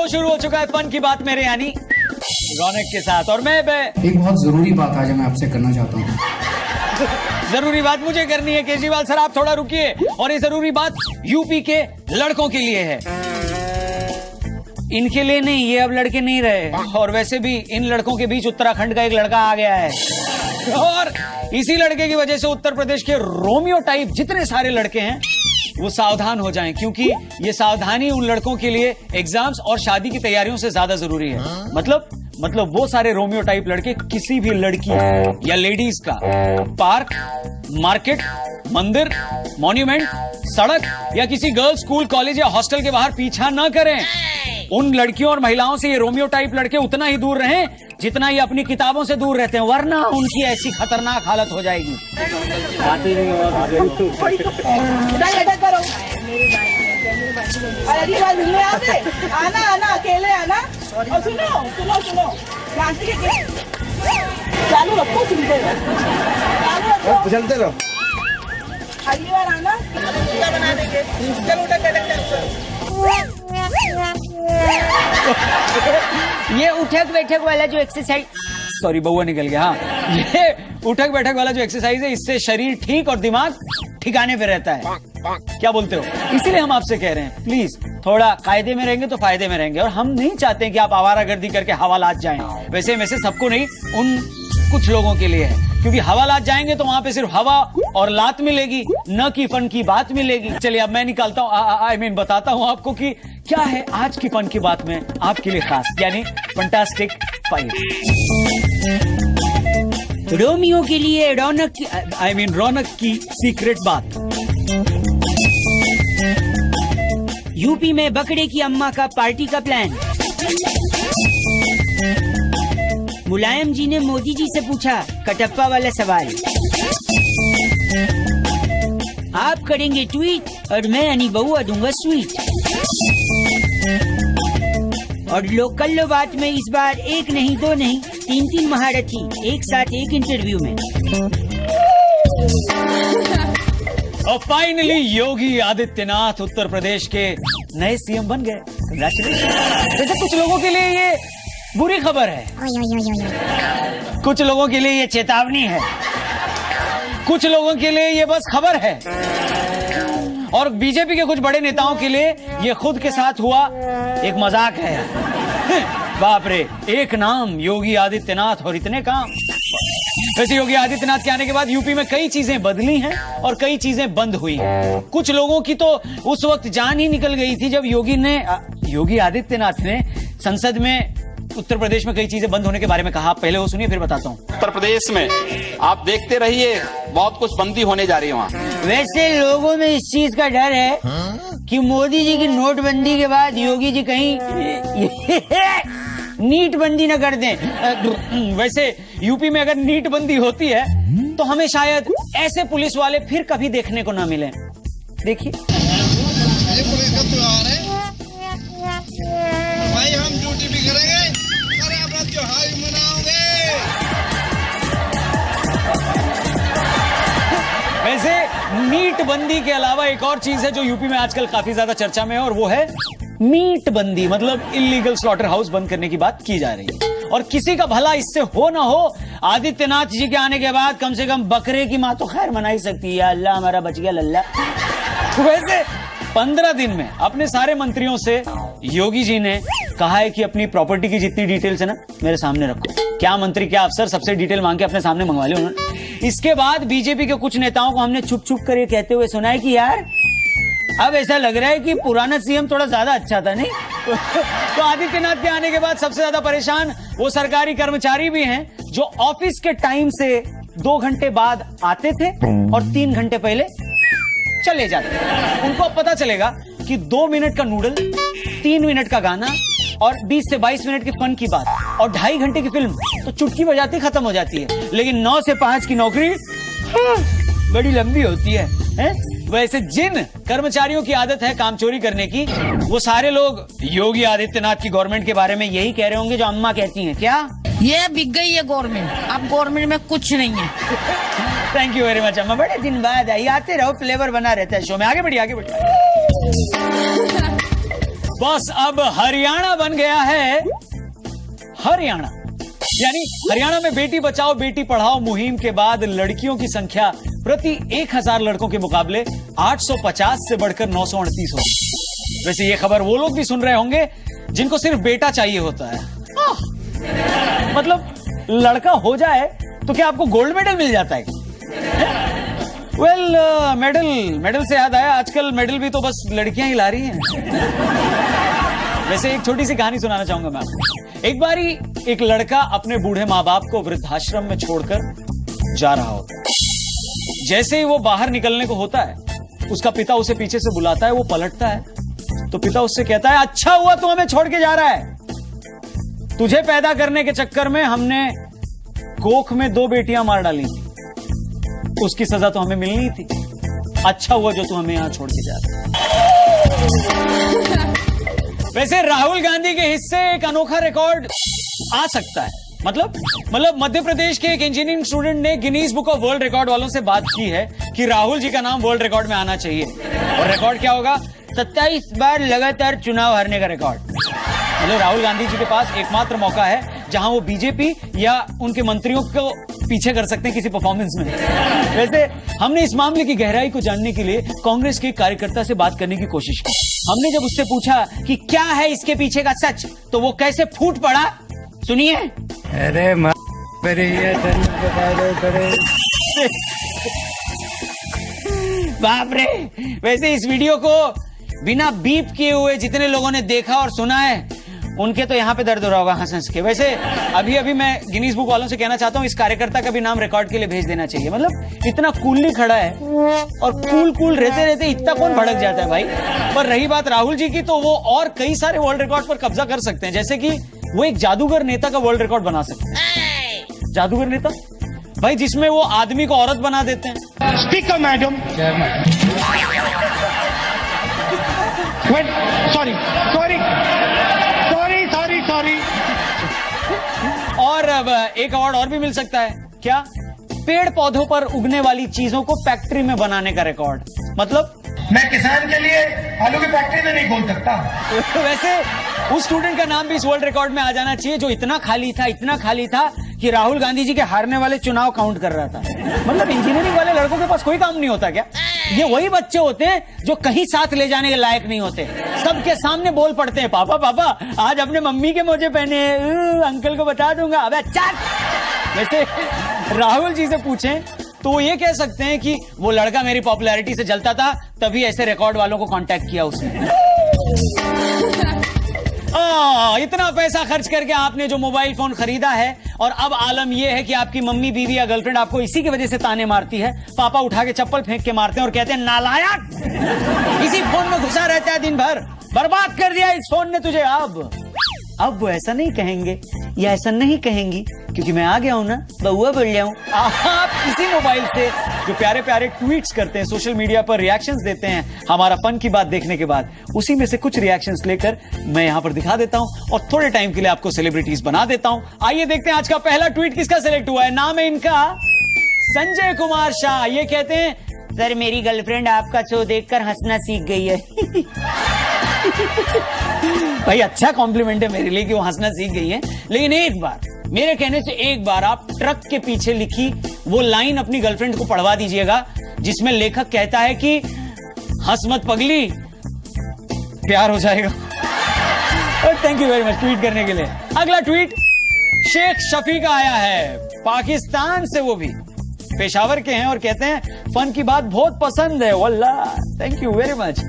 शुरू हो चुका है फन की बात मेरे यानी रौनक के साथ और मैं एक बहुत जरूरी बात आज मैं आपसे करना चाहता हूँ। जरूरी बात मुझे करनी है केजरीवाल सर, आप थोड़ा रुकिए। और ये जरूरी बात यूपी के लड़कों के लिए है, इनके लिए नहीं, ये अब लड़के नहीं रहे। और वैसे भी इन लड़कों के बीच उत्तराखंड का एक लड़का आ गया है और इसी लड़के की वजह से उत्तर प्रदेश के रोमियो टाइप जितने सारे लड़के हैं वो सावधान हो जाएं, क्योंकि ये सावधानी उन लड़कों के लिए एग्जाम्स और शादी की तैयारियों से ज्यादा जरूरी है। मतलब वो सारे रोमियो टाइप लड़के किसी भी लड़की या लेडीज का पार्क, मार्केट, मंदिर, मॉन्यूमेंट, सड़क या किसी गर्ल्स स्कूल, कॉलेज या हॉस्टल के बाहर पीछा न करें। उन लड़कियों और महिलाओं से ये रोमियो टाइप लड़के उतना ही दूर रहें जितना ये अपनी किताबों से दूर रहते हैं, वरना उनकी ऐसी खतरनाक हालत हो जाएगी। अगली बार मिलने आना अकेले आना। और सुनो चालू रखो, सुनते रहो, चलते रहो। अगली बार आना, बना देंगे। चलो ये उठक बैठक वाला जो एक्सरसाइज, सॉरी बउआ निकल गया, हाँ, ये उठक बैठक वाला जो एक्सरसाइज है इससे शरीर ठीक और दिमाग ठिकाने पे रहता है। क्या बोलते हो? इसीलिए हम आपसे कह रहे हैं प्लीज थोड़ा कायदे में रहेंगे तो फायदे में रहेंगे। और हम नहीं चाहते हैं कि आप आवारागर्दी करके हवालात जाएं। वैसे सबको नहीं, उन कुछ लोगों के लिए है, क्योंकि हवालात जाएंगे तो वहां पे सिर्फ हवा और लात मिलेगी, न कि फन की बात मिलेगी। चलिए अब मैं निकालता हूँ, बताता हूँ आपको कि क्या है आज की फन की बात में आपके लिए खास, यानी फंटास्टिक 5। रोमियो के लिए रौनक की सीक्रेट बात। यूपी में बकरे की अम्मा का पार्टी का प्लान। मुलायम जी ने मोदी जी से पूछा कटप्पा वाला सवाल। आप करेंगे ट्वीट और मैं यानी बउआ दूंगा स्वीट। और लोकल बात में इस बार एक नहीं दो नहीं 3 महारथी एक साथ एक इंटरव्यू में। और फाइनली योगी आदित्यनाथ उत्तर प्रदेश के नए सीएम बन गए। वैसे कुछ लोगों के लिए ये बुरी खबर है, कुछ लोगों के लिए ये चेतावनी है, कुछ लोगों के लिए ये बस खबर है, और बीजेपी के कुछ बड़े नेताओं के लिए ये खुद के साथ हुआ एक मजाक है। बाप रे, एक नाम योगी आदित्यनाथ और इतने काम। वैसे योगी आदित्यनाथ के आने के बाद यूपी में कई चीजें बदली हैं और कई चीजें बंद हुई हैं। कुछ लोगों की तो उस वक्त जान ही निकल गई थी जब योगी आदित्यनाथ ने संसद में उत्तर प्रदेश में कई चीजें बंद होने के बारे में कहा। आप पहले वो सुनिए फिर बताता हूँ। उत्तर प्रदेश में आप देखते रहिए बहुत कुछ बंदी होने जा रही है वहाँ। वैसे लोगों में इस चीज का डर है कि मोदी जी की नोटबंदी के बाद योगी जी कहीं नीट बंदी न कर दें। वैसे यूपी में अगर नीट बंदी होती है तो हमें शायद ऐसे पुलिस वाले फिर कभी देखने को न मिले। देखिए पुलिस का त्योहार है भाई, हम ड्यूटी भी करेंगे और अपना त्योहार भी मनाओगे। वैसे नीट बंदी के अलावा एक और चीज है जो यूपी में आजकल काफी ज्यादा चर्चा में है, और वो है मीट बंदी। मतलब इलीगल स्लॉटर हाउस बंद करने की बात की जा रही है। और किसी का भला इससे हो ना हो, आदित्यनाथ जी के आने के बाद कम से कम बकरे की माँ तो खैर मना ही सकती है। अल्लाह हमारा बच गया लल्ला। वैसे 15 दिन में अपने सारे मंत्रियों से योगी जी ने कहा है कि अपनी प्रॉपर्टी की जितनी डिटेल्स है ना मेरे सामने रखो। क्या मंत्री क्या अफसर सबसे डिटेल मांग के अपने सामने मंगवा लिया उन्होंने। इसके बाद बीजेपी के कुछ नेताओं को हमने छुप छुप कर ये कहते हुए सुना है कि यार अब ऐसा लग रहा है कि पुराना सीएम थोड़ा ज्यादा अच्छा था, नहीं? तो आदित्यनाथ के आने के बाद सबसे ज्यादा परेशान वो सरकारी कर्मचारी भी हैं जो ऑफिस के टाइम से 2 घंटे बाद आते थे और 3 घंटे पहले चले जाते थे। उनको अब पता चलेगा कि 2 मिनट का नूडल, 3 मिनट का गाना और 20 से 22 मिनट की फन की बात और 2.5 घंटे की फिल्म तो चुटकी बजाती खत्म हो जाती है, लेकिन 9 से 5 की नौकरी बड़ी लंबी होती है, हैं? वैसे जिन कर्मचारियों की आदत है काम चोरी करने की, वो सारे लोग योगी आदित्यनाथ की गवर्नमेंट के बारे में यही कह रहे होंगे जो अम्मा कहती हैं। क्या ये बिक गई है गवर्नमेंट, अब गवर्नमेंट में कुछ नहीं है। थैंक यू वेरी मच अम्मा, बड़े दिन बाद आई। आते रहो, फ्लेवर बना रहता है शो में। आगे बढ़िए आगे बढ़िए। बस अब हरियाणा बन गया है हरियाणा, यानी हरियाणा में बेटी बचाओ बेटी पढ़ाओ मुहिम के बाद लड़कियों की संख्या प्रति 1000 लड़कों के मुकाबले 850 से बढ़कर 938 हो। वैसे ये खबर वो लोग भी सुन रहे होंगे जिनको सिर्फ बेटा चाहिए होता है। मतलब लड़का हो जाए तो क्या आपको गोल्ड मेडल मिल जाता है? वेल, मेडल से याद आया, आजकल मेडल भी तो बस लड़कियां ही ला रही हैं। वैसे एक छोटी सी कहानी सुनाना चाहूंगा मैं आपको। एक बारी एक लड़का अपने बूढ़े माँ बाप को वृद्धाश्रम में छोड़कर जा रहा होता है। जैसे ही वो बाहर निकलने को होता है, उसका पिता उसे पीछे से बुलाता है। वो पलटता है तो पिता उससे कहता है, अच्छा हुआ तू हमें छोड़ के जा रहा है, तुझे पैदा करने के चक्कर में हमने कोख में 2 बेटियां मार डाली थी, उसकी सजा तो हमें मिलनी थी, अच्छा हुआ जो तू हमें यहां छोड़ के जा रहा है। वैसे राहुल गांधी के हिस्से एक अनोखा रिकॉर्ड आ सकता है। मतलब मध्य प्रदेश के एक इंजीनियरिंग स्टूडेंट ने Guinness book of world record वालों से बात की है कि राहुल जी का नाम वर्ल्ड रिकॉर्ड में आना चाहिए। और रिकॉर्ड क्या होगा? 27 बार लगातार चुनाव हारने का रिकॉर्ड। मतलब राहुल गांधी जी के पास एकमात्र मौका है जहां वो बीजेपी या उनके मंत्रियों को पीछे कर सकते हैं किसी परफॉर्मेंस में। वैसे हमने इस मामले की गहराई को जानने के लिए कांग्रेस के कार्यकर्ता से बात करने की कोशिश की। हमने जब उससे पूछा कि क्या है इसके पीछे का सच, तो वो कैसे फूट पड़ा, सुनिए। अरे बाप रे। वैसे इस वीडियो को बिना बीप किए हुए जितने लोगों ने देखा और सुना है, उनके तो यहाँ पे दर्द हो रहा होगा हंस हंस के। वैसे अभी मैं गिनीज बुक वालों से कहना चाहता हूँ, इस कार्यकर्ता का भी नाम रिकॉर्ड के लिए भेज देना चाहिए। मतलब इतना कूलली खड़ा है और कूल रहते रहते इतना कौन भड़क जाता है भाई। पर रही बात राहुल जी की, तो वो और कई सारे वर्ल्ड रिकॉर्ड पर कब्जा कर सकते हैं। जैसे कि वो एक जादूगर नेता का वर्ल्ड रिकॉर्ड बना सकते हैं। जादूगर नेता भाई, जिसमें वो आदमी को औरत बना देते हैं। Speaker madam, sorry. और अब एक अवार्ड और भी मिल सकता है। क्या? पेड़ पौधों पर उगने वाली चीजों को फैक्ट्री में बनाने का रिकॉर्ड। मतलब मैं किसान के लिए आलू की फैक्ट्री में नहीं खोल सकता। वैसे उस स्टूडेंट का नाम भी इस वर्ल्ड रिकॉर्ड में आ जाना चाहिए जो इतना खाली था कि राहुल गांधी जी के हारने वाले चुनाव काउंट कर रहा था। मतलब इंजीनियरिंग वाले लड़कों के पास कोई काम नहीं होता क्या? ये वही बच्चे होते हैं जो कहीं साथ ले जाने के लायक नहीं होते, सबके सामने बोल पड़ते हैं, पापा आज अपने मम्मी के मोजे पहने हैं, अंकल को बता दूंगा। अबे चल। वैसे राहुल जी से पूछें तो वो ये कह सकते हैं कि वो लड़का मेरी पॉपुलैरिटी से जलता था, तभी ऐसे रिकॉर्ड वालों को कांटेक्ट किया उसने। इतना पैसा खर्च करके आपने जो मोबाइल फोन खरीदा है, और अब आलम यह है कि आपकी मम्मी बीवी या गर्लफ्रेंड आपको इसी की वजह से ताने मारती है। पापा उठा के चप्पल फेंक के मारते हैं और कहते हैं, नालायक, इसी फोन में घुसा रहता है दिन भर, बर्बाद कर दिया इस फोन ने तुझे। अब वो ऐसा नहीं कहेंगे या ऐसा नहीं कहेंगी, क्योंकि मैं आ गया हूं ना, बउआ बोल रहा हूं। आप इसी मोबाइल से जो प्यारे प्यारे ट्वीट्स करते हैं, सोशल मीडिया पर रिएक्शंस देते हैं हमारा फन की बात देखने के बाद, उसी में से कुछ रिएक्शंस लेकर मैं यहां पर दिखा देता हूं और थोड़े टाइम के लिए आपको सेलिब्रिटीज बना देता हूं। आइए देखते हैं आज का पहला ट्वीट किसका सिलेक्ट हुआ है। नाम है इनका संजय कुमार शाह। ये कहते हैं, सर मेरी गर्लफ्रेंड आपका शो देखकर हंसना सीख गई है। भाई अच्छा कॉम्प्लीमेंट है मेरे लिए कि वो हंसना सीख गई है, लेकिन एक बार मेरे कहने से एक बार आप ट्रक के पीछे लिखी वो लाइन अपनी गर्लफ्रेंड को पढ़वा दीजिएगा जिसमें लेखक कहता है कि हंस मत पगली, प्यार हो जाएगा। Thank you very much tweet करने के लिए। अगला ट्वीट शेख शफी का आया है, पाकिस्तान से, वो भी पेशावर के हैं और कहते हैं फन की बात बहुत पसंद है। वल्लाह, थैंक यू वेरी मच।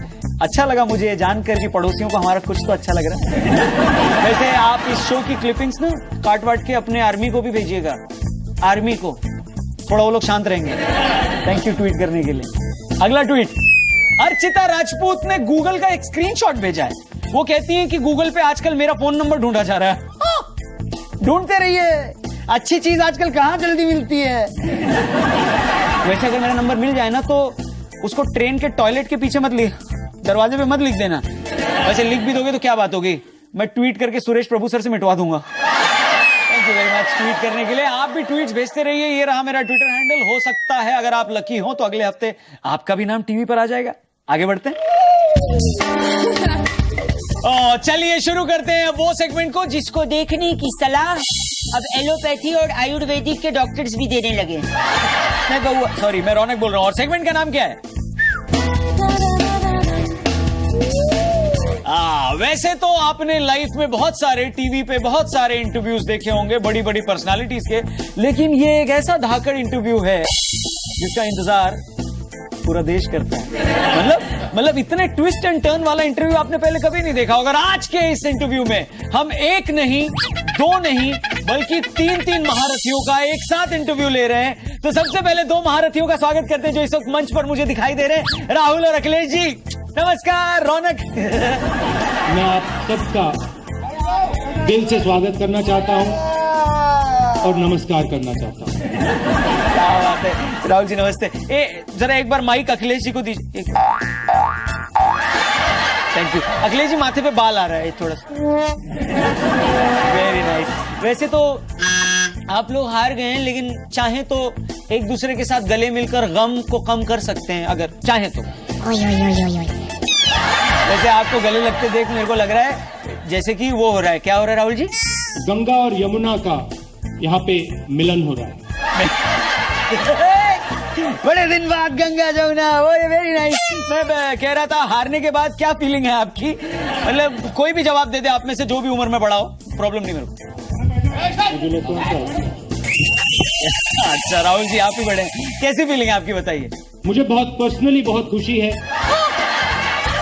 अच्छा लगा मुझे ये जानकर कि पड़ोसियों को हमारा कुछ तो अच्छा लग रहा है। वैसे आप इस शो की क्लिपिंग्स ना काट वाट के अपने आर्मी को भी भेजिएगा, आर्मी को, थोड़ा वो लोग शांत रहेंगे। थैंक यू ट्वीट करने के लिए। अगला ट्वीट अर्चिता राजपूत ने गूगल का एक स्क्रीनशॉट भेजा है। वो कहती हैं कि गूगल पे आजकल मेरा फोन नंबर ढूंढा जा रहा है। ढूंढते रहिए, अच्छी चीज आजकल कहां जल्दी मिलती है। वैसे अगर मेरा नंबर मिल जाए ना तो उसको ट्रेन के टॉयलेट के पीछे मत लिख, दरवाजे पे मत लिख देना। वैसे लिख भी दोगे तो क्या बात होगी, मैं ट्वीट करके सुरेश प्रभु सर से मिटवा दूंगा। Thank you very much tweet करने के लिए। आप भी ट्वीट्स भेजते रहिए। ये रहा मेरा ट्विटर हैंडल। हो सकता है अगर आप लकी हो तो अगले हफ्ते आपका भी नाम टीवी पर आ जाएगा। आगे बढ़ते हैं। चलिए शुरू करते हैं वो सेगमेंट को जिसको देखने की सलाह अब एलोपैथी और आयुर्वेदिक के डॉक्टर्स भी देने लगे। मैं रौनक बोल रहा हूँ और सेगमेंट का नाम क्या है? वैसे तो आपने लाइफ में बहुत सारे टीवी पे बहुत सारे इंटरव्यूज देखे होंगे बड़ी बड़ी पर्सनालिटीज के, लेकिन ये एक ऐसा धाकड़ इंटरव्यू है जिसका इंतजार पूरा देश करता है। मतलब इतने ट्विस्ट एंड टर्न वाला इंटरव्यू आपने पहले कभी नहीं देखा होगा। आज के इस इंटरव्यू में हम एक नहीं, दो नहीं, बल्कि तीन महारथियों का एक साथ इंटरव्यू ले रहे हैं। तो सबसे पहले दो महारथियों का स्वागत करते हैं जो इस वक्त मंच पर मुझे दिखाई दे रहे हैं, राहुल और अखिलेश जी। नमस्कार। रौनक, मैं आप सबका दिल से स्वागत करना चाहता हूं और नमस्कार करना चाहता हूं। क्या बात है। राहुल जी नमस्ते। जरा एक बार माइक अखिलेश जी को दीजिए। Thank you. अखिलेश जी माथे पे बाल आ रहा है थोड़ा सा। Very nice. वैसे तो आप लोग हार गए हैं, लेकिन चाहे तो एक दूसरे के साथ गले मिलकर गम को कम कर सकते हैं अगर चाहे तो। वैसे आपको गले लगते देख मेरे को लग रहा है जैसे कि वो हो रहा है। क्या हो रहा है राहुल जी? गंगा और यमुना का यहाँ पे मिलन हो रहा है। बड़े दिन बाद गंगा जमुना, वो वेरी नाइस। मैं कह रहा था हारने के बाद क्या फीलिंग है आपकी? मतलब कोई भी जवाब दे दे आप में से, जो भी उम्र में बड़ा हो, प्रॉब्लम नहीं मेरे को। अच्छा राहुल जी आप ही बड़े हैं, कैसी फीलिंग है आपकी बताइए? मुझे बहुत पर्सनली बहुत खुशी है।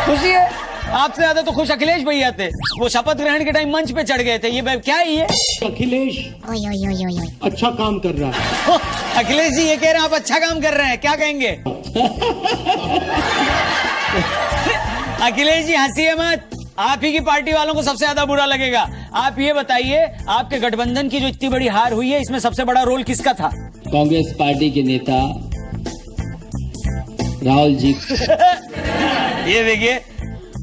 खुशी है? आपसे ज्यादा तो खुश अखिलेश भैया थे। वो शपथ ग्रहण के टाइम मंच पे चढ़ गए थे। ये क्या है ये? अखिलेश अच्छा काम कर रहा है। अखिलेश जी ये कह रहे हैं आप अच्छा काम कर रहे हैं, क्या कहेंगे? अखिलेश जी हंसिए मत, आप ही की पार्टी वालों को सबसे ज्यादा बुरा लगेगा। आप ये बताइए आपके गठबंधन की जो इतनी बड़ी हार हुई है, इसमें सबसे बड़ा रोल किसका था? कांग्रेस पार्टी के नेता राहुल जी। ये देखिए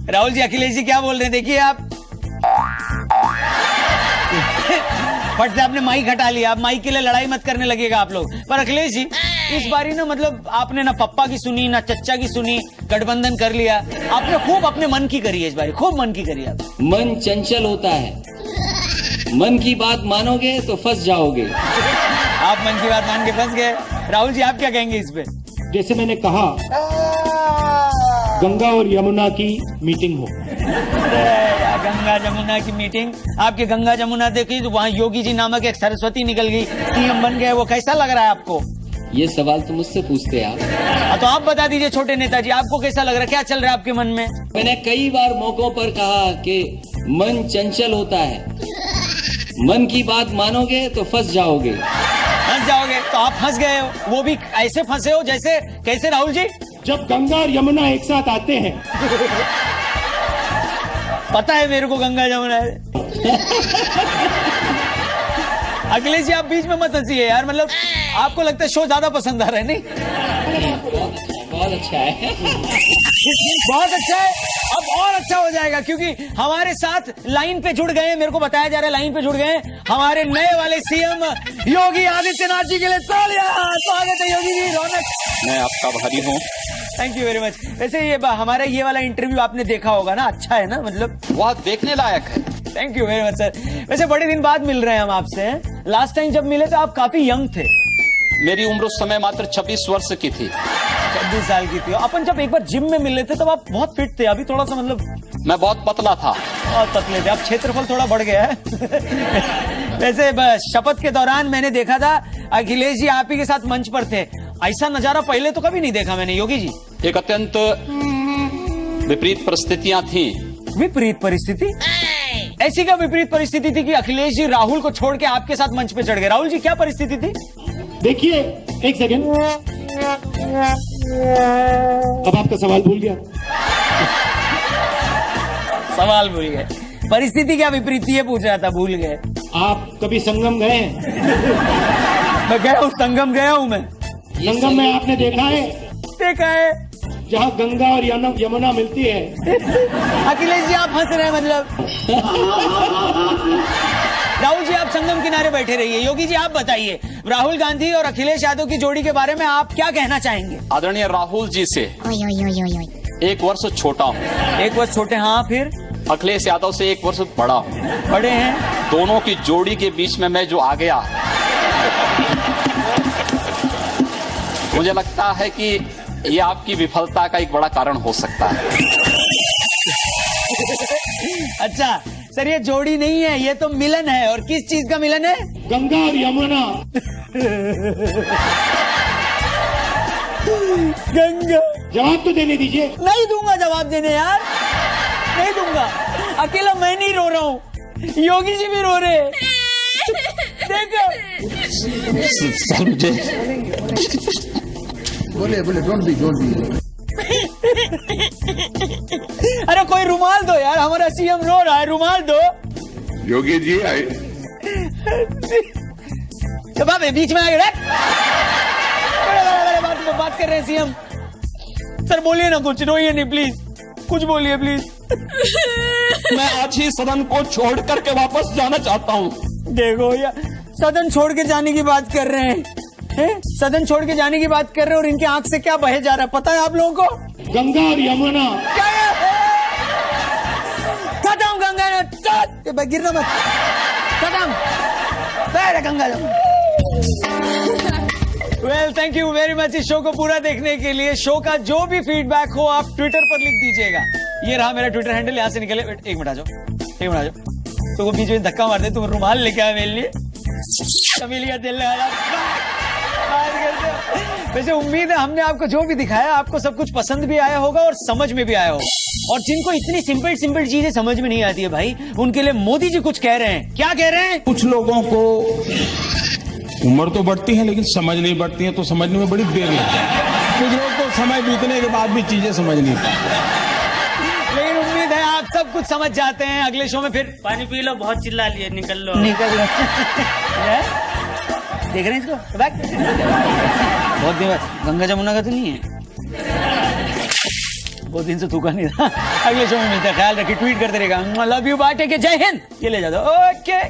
राहुल जी, अखिलेश जी क्या बोल रहे हैं देखिए आप। फट से आपने माइक हटा लिया, आप माइक के लिए लड़ाई मत करने लगेगा आप लोग। पर अखिलेश जी इस बारी ना, मतलब आपने ना पप्पा की सुनी ना चच्चा की सुनी, गठबंधन कर लिया। आपने खूब अपने मन की करी है इस बारी, खूब मन की करी है। मन चंचल होता है, मन की बात मानोगे तो फंस जाओगे। आप मन की बात मान के फंस गए। राहुल जी आप क्या कहेंगे इस पे? जैसे मैंने कहा, गंगा और यमुना की मीटिंग हो। गंगा जमुना की मीटिंग? आपके गंगा जमुना देखी तो वहाँ योगी जी नामक एक सरस्वती निकल गई, सीएम बन गए, वो कैसा लग रहा है आपको? ये सवाल तो मुझसे पूछते हैं आप। तो आप बता दीजिए छोटे नेताजी, आपको कैसा लग रहा है, क्या चल रहा है आपके मन में? मैंने कई बार मौकों पर कहा कि मन चंचल होता है, मन की बात मानोगे तो फंस जाओगे। फंस जाओगे? तो आप फंस गए हो, वो भी ऐसे फंसे हो जैसे, कैसे राहुल जी? जब गंगा और यमुना एक साथ आते हैं। पता है मेरे को गंगा जमुना है। अखिलेश जी आप बीच में मत हंसिए यार, मतलब आपको लगता है शो ज्यादा पसंद आ रहा है? नहीं बहुत अच्छा है। बहुत अच्छा है। अब और अच्छा हो जाएगा क्योंकि हमारे साथ लाइन पे जुड़ गए, मेरे को बताया जा रहा है लाइन पे जुड़ गए हमारे नए वाले सीएम योगी आदित्यनाथ जी के लिए तालियां। स्वागत है योगी जी। रौनक, मैं आपका भारी हूँ। Thank you very much. वैसे ये हमारा ये वाला इंटरव्यू आपने देखा होगा ना, अच्छा है ना? मतलब वह देखने लायक है। Thank you very much sir. वैसे बड़े दिन बाद मिल रहे हैं हम आपसे। लास्ट टाइम जब मिले तो आप काफी यंग थे। मेरी उम्र उस समय मात्र 26 वर्ष की थी। 26 साल की थी। अपन जब एक बार जिम में मिले थे तब आप बहुत फिट थे, अभी थोड़ा सा मतलब मैं बहुत पतला था। बहुत पतले थे। अब क्षेत्रफल थोड़ा बढ़ गया है। वैसे शपथ के दौरान मैंने देखा था अखिलेश जी आप ही के साथ मंच पर थे। ऐसा नजारा पहले तो कभी नहीं देखा मैंने योगी जी। एक अत्यंत विपरीत परिस्थितियां थी। विपरीत परिस्थिति? ऐसी क्या विपरीत परिस्थिति थी कि अखिलेश जी राहुल को छोड़ के आपके साथ मंच पे चढ़ गए? राहुल जी क्या परिस्थिति थी? देखिए एक सेकेंड, अब आपका सवाल भूल गया। सवाल भूल गए, परिस्थिति क्या विपरीत थी ये पूछ रहा था, भूल गए। आप कभी संगम गए हैं? मैं गया हूँ, संगम गया हूँ मैं। संगम में आपने देखा है? देखा है, जहाँ गंगा और यमुना मिलती है। अखिलेश जी आप हंस रहे हैं मतलब। राहुल जी आप संगम किनारे बैठे रहिए। योगी जी आप बताइए राहुल गांधी और अखिलेश यादव की जोड़ी के बारे में आप क्या कहना चाहेंगे? आदरणीय राहुल जी से 1 वर्ष छोटा हूँ। 1 वर्ष छोटे? हाँ फिर अखिलेश यादव से 1 वर्ष बड़ा हूँ। बड़े हैं। दोनों की जोड़ी के बीच में मैं जो आ गया, मुझे लगता है कि ये आपकी विफलता का एक बड़ा कारण हो सकता है। अच्छा सर, ये जोड़ी नहीं है, ये तो मिलन है। और किस चीज का मिलन है? गंगा और यमुना। गंगा। जवाब तो देने दीजिए। नहीं दूंगा जवाब देने यार, नहीं दूंगा। अकेला मैं नहीं रो रहा हूँ, योगी जी भी रो रहे हैं। देखो सर मुझे बोले बोले डोंट बी अरे कोई रुमाल दो यार, हमारा सीएम रो रहा है, रुमाल दो। योगी जी जवाब बीच में आ गए। बात कर रहे हैं सीएम। सर बोलिए ना कुछ, रोइए नहीं प्लीज, कुछ बोलिए प्लीज। मैं आज ही सदन को छोड़ करके वापस जाना चाहता हूँ। देखो यार, सदन छोड़ के जाने की बात कर रहे हैं, सदन छोड़ के जाने की बात कर रहे हैं, और इनके आंख से क्या बहे जा रहा है पता है आप लोगों को? गंगा और यमुना। खत्म गंगा, गिरना मत, खत्म Ganga. Well thank you very much इस शो को पूरा देखने के लिए। शो का जो भी फीडबैक हो आप ट्विटर पर लिख दीजिएगा। ये रहा मेरा ट्विटर हैंडल, यहाँ से निकले। एक मिनट आ जाओ, एक मिनट आ जाओ। तो वो बीच में धक्का मार दे, तुम रुमाल लेके आए मेरे लिए। कमीलिया दिल लगा। वैसे उम्मीद है हमने आपको जो भी दिखाया आपको सब कुछ पसंद भी आया होगा और समझ में भी आया होगा। और जिनको इतनी सिंपल सिंपल चीजें समझ में नहीं आती है भाई, उनके लिए मोदी जी कुछ कह रहे हैं। क्या कह रहे हैं? कुछ लोगों को उम्र तो बढ़ती है लेकिन समझ नहीं बढ़ती है, तो समझने में बड़ी देर लगती है। कुछ लोग तो समय बीतने के बाद भी चीजें समझ नहीं पाते। लेकिन उम्मीद है आप सब कुछ समझ जाते हैं। अगले शो में फिर पानी पी लो, बहुत चिल्ला लिए, निकल लो, निकल लो। देख रहे हैं इसको? बहुत दिन बाद गंगा जमुना का तो नहीं है, बहुत दिन से थूका नहीं था। अगले शो में मिलते हैं, ख्याल रखिए, ट्वीट करते रहेगा। Love you, bye, take care, जय हिंद। ये ले जाओ। ओके।